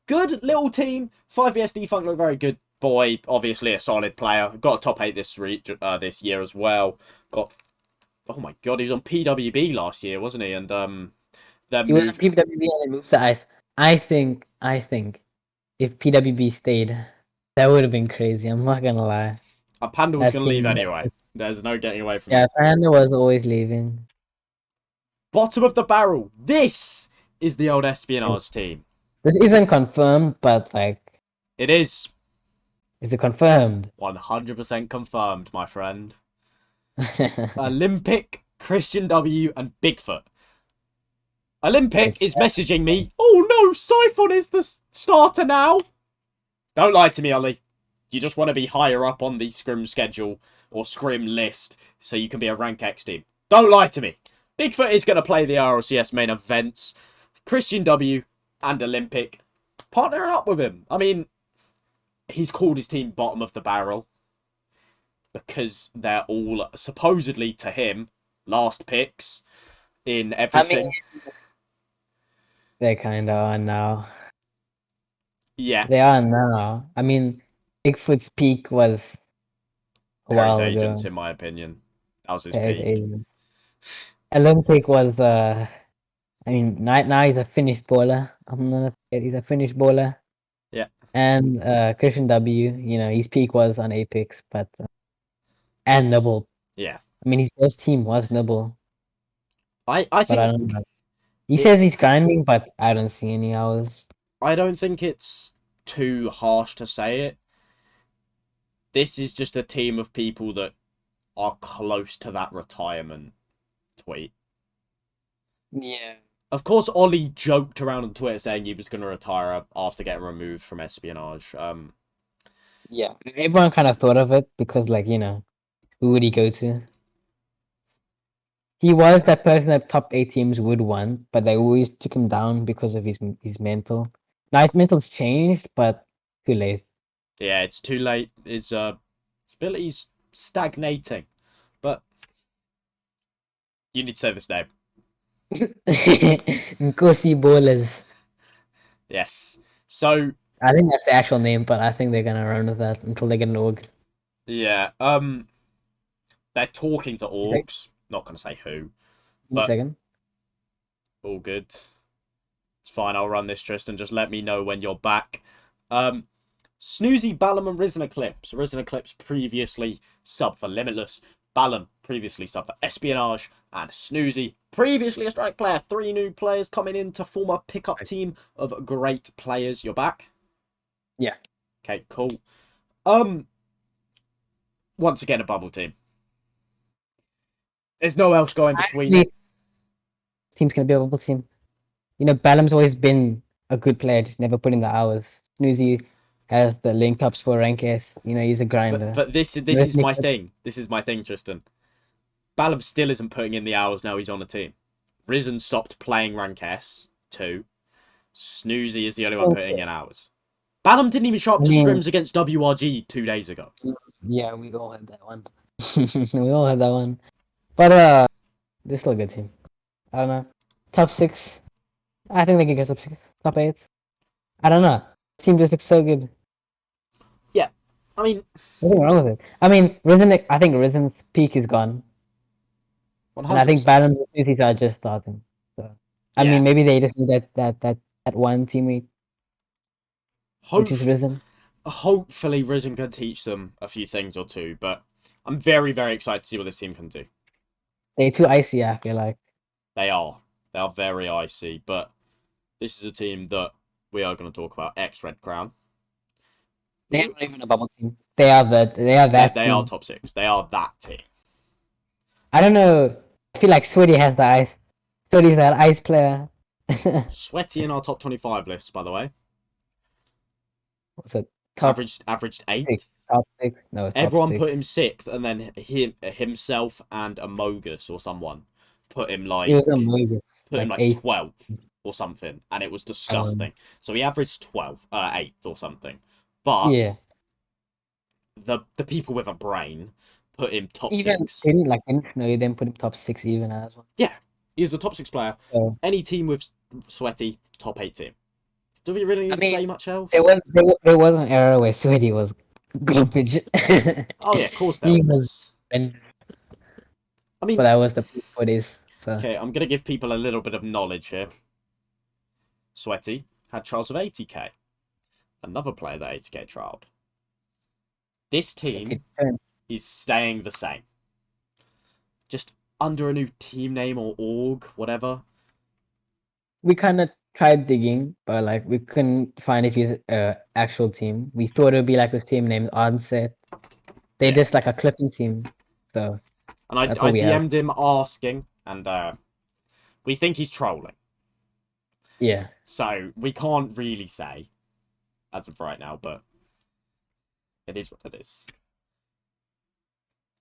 Good little team. 5ES Defunct look very good. Boy, obviously a solid player. Got a top 8 this year as well. Oh my god, he was on PWB last year, wasn't he? And He was on PWB and moved to ICE. I think if PWB stayed, that would have been crazy. I'm not gonna lie. Panda was going to leave anyway. There's no getting away from it. Yeah, Panda was always leaving. Bottom of the barrel. This is the old Espionage team. This isn't confirmed, but like... It is. Is it confirmed? 100% confirmed, my friend. Olympic, Christian W, and Bigfoot. Olympic is messaging me. Oh no, Siphon is the starter now. Don't lie to me, Ollie. You just want to be higher up on the scrim schedule or scrim list so you can be a rank X team. Don't lie to me. Bigfoot is going to play the RLCS main events. Christian W and Olympic partnering up with him. I mean, he's called his team bottom of the barrel because they're all supposedly to him last picks in everything. I mean, they kind of are now. Yeah. They are now. I mean, Bigfoot's peak was a while ago. Agents, in my opinion. That was his peak. Olympic was, I mean, now he's a finished bowler. I'm gonna say he's a finished bowler. Yeah. And Christian W, his peak was on Apex, but and Nibble. Yeah. I mean, his first team was Nibble. I think I don't know. He says he's grinding, but I don't see any hours. I don't think it's too harsh to say it. This is just a team of people that are close to that retirement tweet. Yeah. Of course, Ollie joked around on Twitter saying he was going to retire after getting removed from Espionage. Yeah, everyone kind of thought of it because, like, who would he go to? He was that person that top 8 teams would want, but they always took him down because of his mental. Now his mental's changed, but too late. Yeah, it's too late. His ability's stagnating. But you need to say this name. Nkosi Bowlers. Yes. So I think that's the actual name, but I think they're gonna run with that until they get an org. Yeah. They're talking to orgs. Not gonna say who. But second. All good. It's fine. I'll run this, Tristan. Just let me know when you're back. Snoozy, Balam, and Risen Eclipse. Risen Eclipse previously sub for Limitless. Balam previously sub for Espionage. And Snoozy, previously a strike player. 3 new players coming in to form a pickup team of great players. You're back? Yeah. Okay, cool. Once again, a bubble team. There's no else going between it. Team's going to be a bubble team. Balam's always been a good player, just never put in the hours. Snoozy has the link ups for rank S. He's a grinder. But this is my thing. This is my thing, Tristan. Balam still isn't putting in the hours now he's on a team. Risen stopped playing rank S too. Snoozy is the only one putting in hours. Balam didn't even show up to scrims against WRG 2 days ago. Yeah, we all had that one. We all had that one. But this is still a good team. I don't know. Top 6. I think they can get top 6. Top 8. I don't know. The team just looks so good. Yeah. I mean, nothing wrong with it. I mean, I think Risen's peak is gone. 100%. And I think Balam and Snoozy are just starting. So I mean, maybe they just need that one teammate. Which is Risen. Hopefully Risen can teach them a few things or two, but I'm very, very excited to see what this team can do. They're too icy, I feel like. They are. They are very icy, but this is a team that we are going to talk about. Red Crown. They're not even a bubble team. They are that They are top 6. They are that team. I don't know. I feel like Sweaty has the ice. Sweaty's that ice player. Sweaty in our top 25 list, by the way. What's it? Top Averaged six. 8th. Top six. No, top Everyone six. put him 6th, and then himself and Amogus or someone put him It was a movie, like 8th. 12th or something, and it was Um, disgusting. So he averaged 8th or something. But yeah. the people with a brain put him top Even 6. didn't like didn't no, you didn't put him top six even as well. Yeah, he's a top 6 player. So Any team with Sweaty, top 8 team. Do we really I need to mean, say much else? there was an era where Sweaty was garbage. Oh yeah, of course there He was, was. and I but mean, that was the peak for this. So okay, I'm gonna give people a little bit of knowledge here. Sweaty had trials of 80k. Another player that 80k trialed. This team is staying the same. Just under a new team name or org, whatever. we kind of tried digging, but like we couldn't find if he's actual team. We thought it would be like this team named Onset. They're Yeah. just like a clipping team. So And I that's what we have. DM'd him asking, and we think he's trolling. Yeah. So we can't really say as of right now, but it is what it is.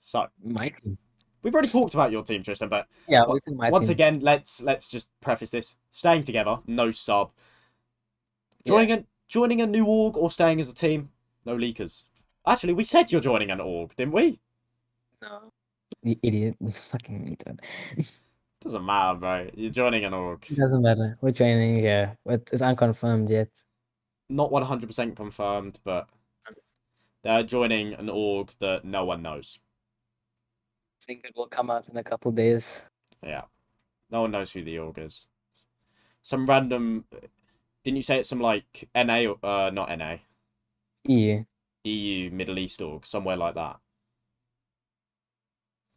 So My team. we've already talked about your team, Tristan, but Yeah, it's in my once team. again, let's just preface this: staying together, no sub. Joining a new org or staying as a team, no leakers. Actually, we said you're joining an org, didn't we? No. You idiot. Fucking retard. Doesn't matter, bro. You're joining an org. It doesn't matter. We're training, yeah. But it's unconfirmed yet. Not 100% confirmed, but they're joining an org that no one knows. I think it will come out in a couple days. Yeah. No one knows who the org is. Some random... Didn't you say it's some, like, NA, or, not NA? Yeah. EU, Middle East org, somewhere like that.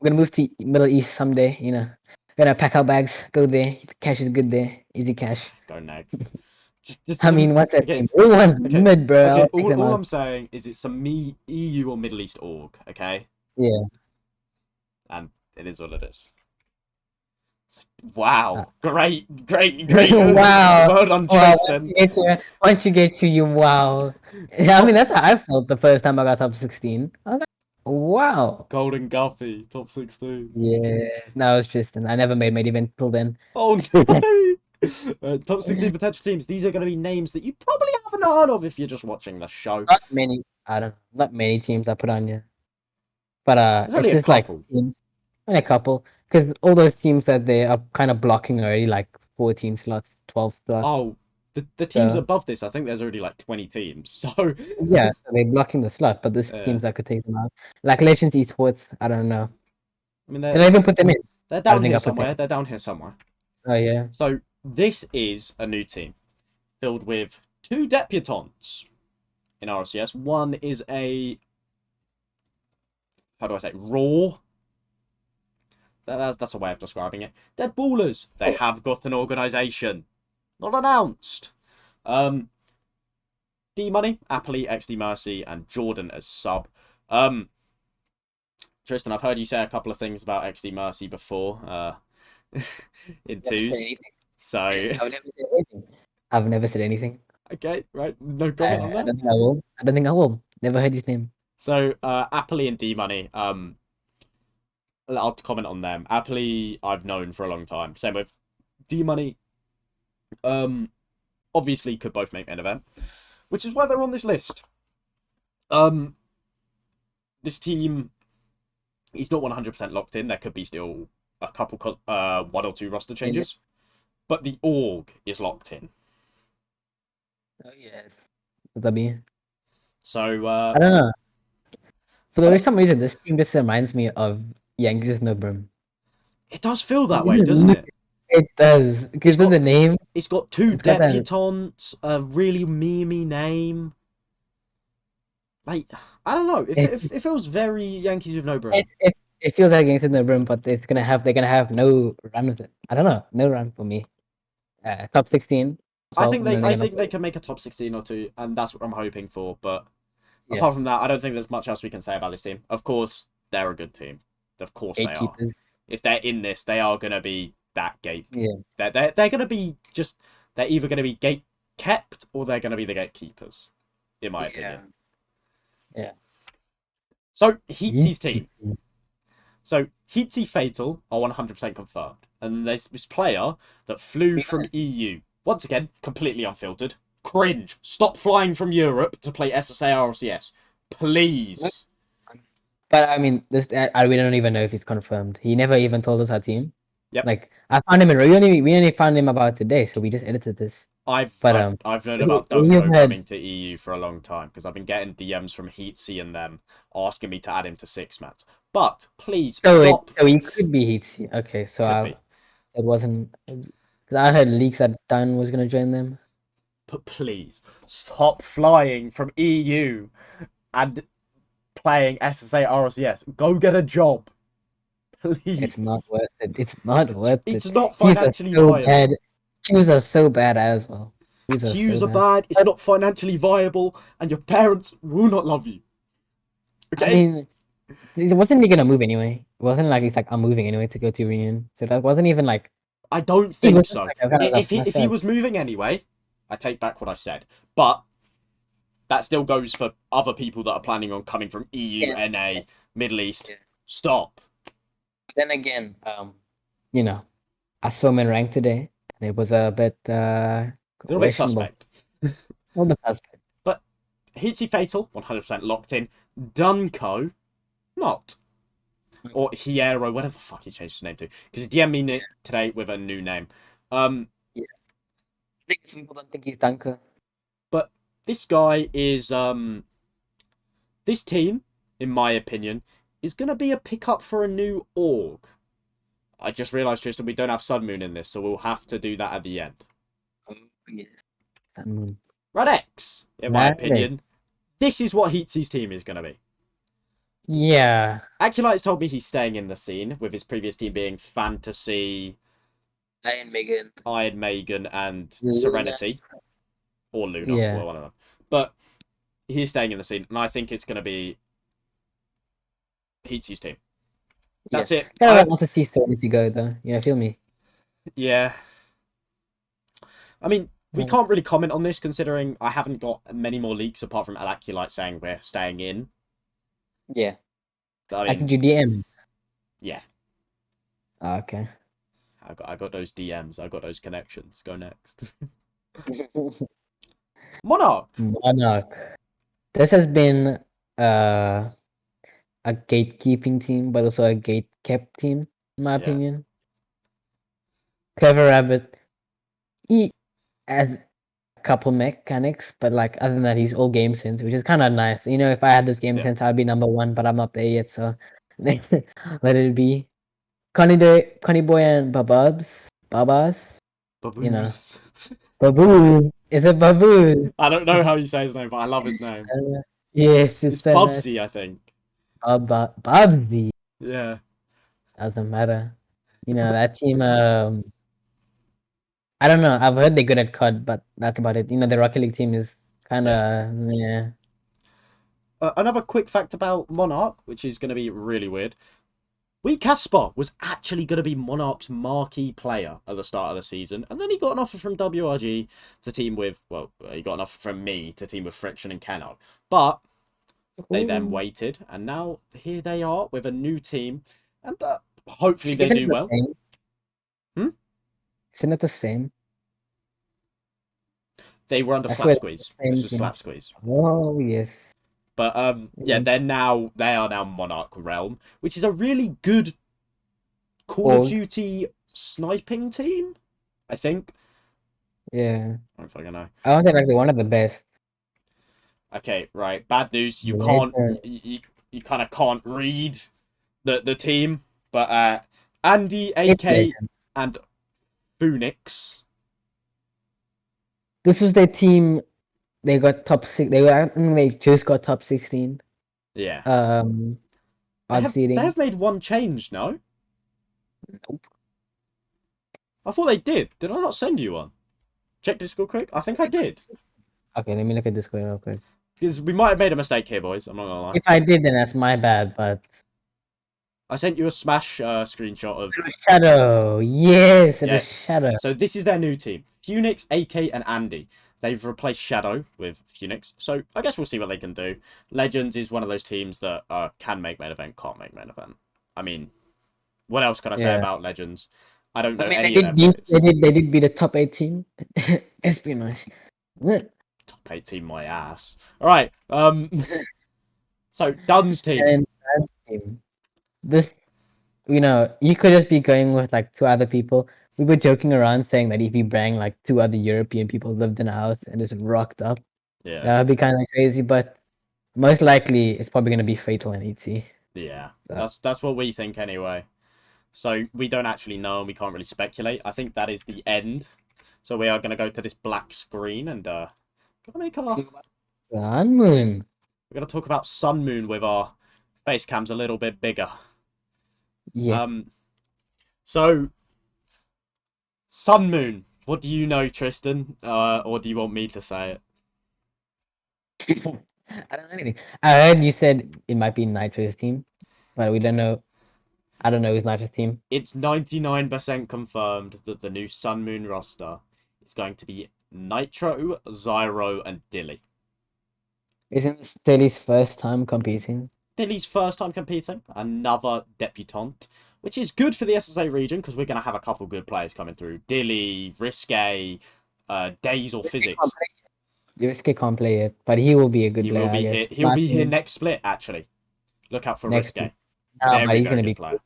We're gonna move to Middle East someday, you know. We're gonna pack our bags, go there. Cash is good there. Easy cash. Go next. Just I some... mean, what's that okay. team? Everyone's mid, bro. Okay, I'll take them all out. I'm saying is it's some EU or Middle East org, okay? Yeah. And it is what it is. Wow. Great. Wow. Well done, Wow. Tristan. Once you get to you, wow. I mean, that's how I felt the first time I got top 16. I was like, wow. Golden Guffy, top 16. Yeah. No, it's Tristan. I never made main event till then. Oh no! Top 16 potential teams. These are going to be names that you probably haven't heard of if you're just watching the show. Not many. I don't know. Not many teams I put on you. But There's only it's a just like couple. only a couple. Because all those teams that they are kind of blocking already, like 14 slots, 12 slots. Oh, the teams So, above this, I think there's already like 20 teams. So yeah, so they're blocking the slot, but there's teams that could take them out. Like Legends Esports, I don't know. I mean, Did I even put them in? they're I don't down think here I put them somewhere. in. They're down here somewhere. Oh, yeah. So this is a new team filled with 2 debutants in RLCS. One is a, how do I say, raw. That's a way of describing it. Dead Ballers. They have got an organisation. Not announced. D-Money, Appley, XD Mercy, and Jordan as sub. Tristan, I've heard you say a couple of things about XD Mercy before. In twos. So I've never said anything. Okay, right. No comment on that. I don't think I will. I don't think I will. Never heard his name. So Appley and D-Money, I'll comment on them. Appley I've known for a long time. Same with D-Money. Obviously could both make main event, which is why they're on this list. This team is not 100% locked in. There could be still a couple, 1 or 2 roster changes, but the org is locked in. Oh yes, W. So I don't know. For some reason, this team just reminds me of Yankees No Brim. It does feel that way, doesn't it? It does. Because of the name. It's got 2 debutantes, a really memey name. Like, I don't know. It feels very Yankees with no brim. It feels like Yankees with no brim, but they're gonna have no run with it. I don't know. No run for me. Top 16. I think they can make a top 16 or 2, and that's what I'm hoping for. But apart from that, I don't think there's much else we can say about this team. Of course, they're a good team. Of course they are. If they're in this, they are going to be that gate. Yeah. They're gonna be just they're either gonna be gate kept or they're gonna be the gatekeepers, in my opinion. Yeah. So Yeah. Heatsy's team. So Heatsy Fatal are 100% confirmed, and there's this player that flew from EU. Once again, completely unfiltered. Cringe. Stop flying from Europe to play SSA RLCS, please. But I mean, we don't even know if he's confirmed. He never even told us our team. Yep. Like I found him we only found him about today, so we just edited this. I've known we- about we've Dunko had- coming to EU for a long time because I've been getting DMs from Heatsy and them asking me to add him to six mats. But please stop. So he could be Heatsy. Okay, so Could be. it wasn't. Cause I heard leaks that Dan was gonna join them. But please stop flying from EU and playing SSA RLCS. Go get a job. Please. It's not worth it. It's not worth it. It's not Queues financially are so viable. bad. Queues are so bad as well. Queues are bad. It's not financially viable, and your parents will not love you. Okay. I mean, wasn't he gonna move anyway? It wasn't like he's like I'm moving anyway to go to Reunion. So that wasn't even like. I don't think so. Like, if he was moving anyway, I take back what I said. But that still goes for other people that are planning on coming from EU, NA, Middle East. Yeah. Stop. Then again, you know, I saw him in rank today, and it was a bit Little bit suspect. A little bit suspect. But Hitsy Fatal, 100% locked in. Dunko, not. Or Hiero, whatever the fuck he changed his name to. Because he DM'd me today with a new name. Yeah. I think some people don't think he's Dunker. But this guy is this team, in my opinion, is gonna be a pickup for a new org. I just realised, Tristan, we don't have Sun Moon in this, so we'll have to do that at the end. Yes. Sun Moon. Radex, in my opinion, this is what Heatsy's team is gonna be. Yeah. Aculite's told me he's staying in the scene, with his previous team being Fantasy, Iron Megan, and Luna. Serenity. Or Luna, or one of them. But he's staying in the scene, and I think it's going to be Heatsy's team. That's it. I want to see Serenity go, though. You know, feel me? Yeah. I mean, we can't really comment on this, considering I haven't got many more leaks apart from Aculite saying we're staying in. Yeah. I mean, did you DM? Yeah. Oh, okay. I got those DMs. I got those connections. Go next. Monarch. This has been a gatekeeping team, but also a gate kept team, in my opinion. Clever Rabbit. He has a couple mechanics, but like other than that, he's all game sense, which is kind of nice. You know, if I had this game sense, I'd be number one, but I'm not there yet, so let it be. Connie Boy and Babas. Baboos. You know. Babu. Is it Babu? I don't know how you say his name, but I love his name. Yes, it's Bubsy, I think. Bubsy. Yeah. Doesn't matter. You know, that team, I don't know. I've heard they're good at COD, but that's about it. You know, the Rocket League team is kind of, another quick fact about Monarch, which is going to be really weird. Casper was actually going to be Monarch's marquee player at the start of the season, and then he got an offer from WRG to team with, well, he got an offer from me to team with Friction and Kenno. But they then waited, and now here they are with a new team, and hopefully they do well. Isn't it the same? They were under Slap Squeeze. This was Slap Squeeze. Oh, yes. But yeah, they are now Monarch Realm, which is a really good Call of Duty sniping team, I think. Yeah. I don't fucking know. I don't think like they're one of the best. Okay, right. Bad news. You can't. You kind of can't read the team, but Andy, AK, and Phoenix. This was their team. They got top 6. They just got top 16. Yeah. They have made one change, no? Nope. I thought they did. Did I not send you one? Check Discord quick. I think I did. Okay, let me look at Discord real quick. Because we might have made a mistake here, boys. I'm not gonna lie. If I did, then that's my bad. But I sent you a Smash screenshot of. It was Shadow. Yes, it was Yes. Shadow. So this is their new team: Phoenix, AK, and Andy. They've replaced Shadow with Phoenix. So I guess we'll see what they can do. Legends is one of those teams that can make main event, can't make main event. I mean, what else can I say Yeah. about Legends? I don't know I mean, any of their they players. did be the top 18 espionage. Top 18 my ass. All right. So Dunn's team. And that team, this, you could just be going with like two other people. We were joking around saying that if you bring like two other European people lived in a house and just rocked up, Yeah. that would be kind of crazy. But most likely, it's probably gonna be Fatal and ET. Yeah. So. That's what we think anyway. So we don't actually know and we can't really speculate. I think that is the end. So we are going to go to this black screen and gonna make our. Sun Moon. We're going to talk about Sun Moon with our face cams a little bit bigger. Yes. So Sun Moon. What do you know, Tristan? Or do you want me to say it? I don't know anything. I heard you said it might be Nitro's team, but we don't know. I don't know who's Nitro's team. It's 99% confirmed that the new Sun Moon roster is going to be Nitro, Zyro, and Dilly. Isn't this Dilly's first time competing? Dilly's first time competing, another debutante, which is good for the SSA region because we're going to have a couple good players coming through. Dilly, Risque, Days or Physics. Risque can't play it, but he will be a good He player. will be here. He'll be here next split, actually. Look out for Risque. But he's very good player.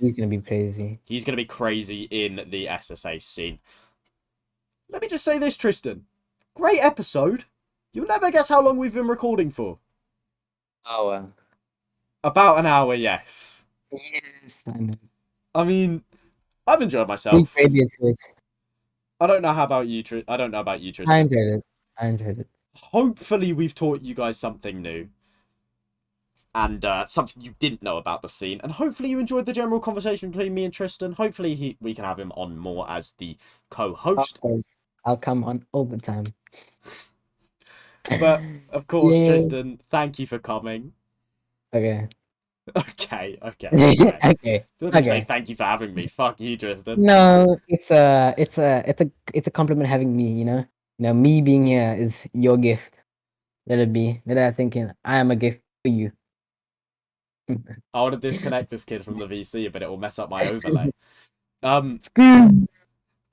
He's gonna be crazy. He's going to be crazy in the SSA scene. Let me just say this, Tristan. Great episode. You'll never guess how long we've been recording for. Oh, About an hour, yes. yes. I know. I mean, I've enjoyed myself. I don't know about you, Tristan. I enjoyed it. Hopefully, we've taught you guys something new. And something you didn't know about the scene. And hopefully you enjoyed the general conversation between me and Tristan. Hopefully we can have him on more as the co-host. Of course. I'll come on all the time. But, of course, Yeah. Tristan, thank you for coming. Okay. Okay. Okay. Don't say thank you for having me. Fuck you, Tristan. No, it's a compliment having me, me being here is your gift. Let it be. Let us thinking I am a gift for you. I want to disconnect this kid from the VC, but it will mess up my overlay.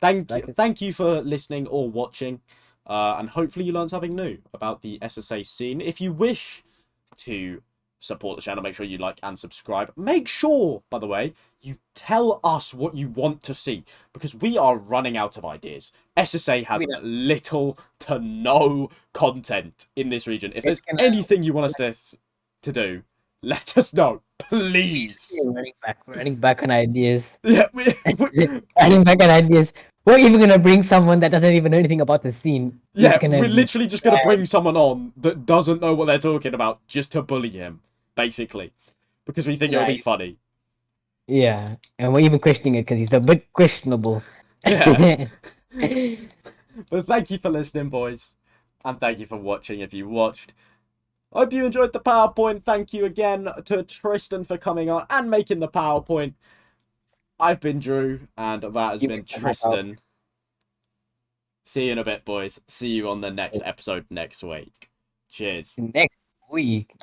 Thank you for listening or watching, and hopefully you learned something new about the SSA scene. If you wish to support the channel, make sure you like and subscribe. Make sure, by the way, you tell us what you want to see, because we are running out of ideas. SSA has little to no content in this region. If there's anything you want us to do, let us know, please. Running back on ideas. Yeah, running back on ideas. We're even gonna bring someone that doesn't even know anything about the scene. Yeah, we're literally just gonna bring someone on that doesn't know what they're talking about just to bully him, basically, because we think it'll be funny. Yeah, and we're even questioning it because he's a bit questionable. Yeah. But thank you for listening, boys, and thank you for watching if you watched. Hope you enjoyed the PowerPoint. Thank you again to Tristan for coming on and making the PowerPoint. I've been Drew, and that has been Tristan. See you in a bit, boys. See you on the next episode next week. Cheers. Next week.